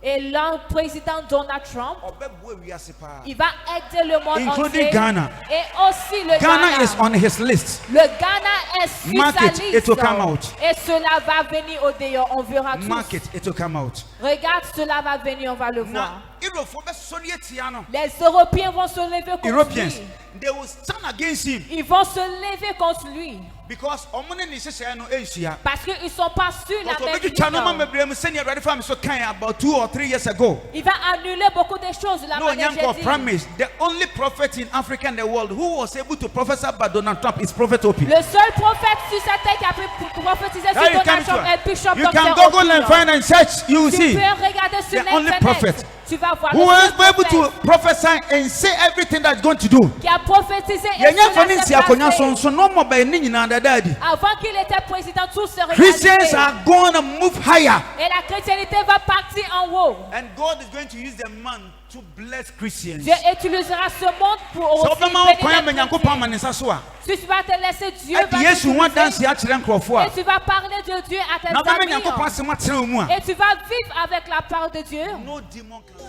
Et le président Donald Trump, il va aider le monde including entier. Ghana. Et aussi le Ghana is Ghana. on his list. Le Ghana est sur Mark sa it, liste. it will come out. Et cela va venir au dehors. On verra tout. Mark it, it will come out. Regarde, cela va venir, on va le voir. Now, Les Européens vont se lever contre Europeans, lui. they will stand against him Ils vont se lever contre lui. because Parce qu'ils ne sont pas sur la même ligne. about 2 or 3 years ago. Il va annuler beaucoup de choses. La No, manière Yanko j'ai dit. promised the only prophet in Africa and the world who was able to prophesy about Donald Trump is Prophet Opie. Le seul prophète sur cette terre qui a pu prophétiser sur Now you Donald come Trump est Bishop to you can Dr. Google and Opie. find and search, you will Tu see peux regarder sur the only prophet l'internet. Tu vas voir who le was seul able to prophète prophesy and say everything that's going to do. qui a prophétisé et Yenya cela fani s'est si akonya passé. so no more by ni nyina dadadi. Avant qu'il était président, tout serait Christians réalisé. are going to move higher, Et la chrétienté va partir en haut. and God is going to use the man to bless Christians. Dieu utilisera ce monde pour So aussi obama bénir kwan les me nyanko chrétiens. pa manisa so a. Si tu vas te laisser, Dieu va Adi Yesu ho dance t'utiliser. ya kire nkrofo a. Et tu vas parler de Dieu à tes Na obama amis. nyanko pa asema tere mu a. Et tu vas vivre avec la parole de Dieu. No demon can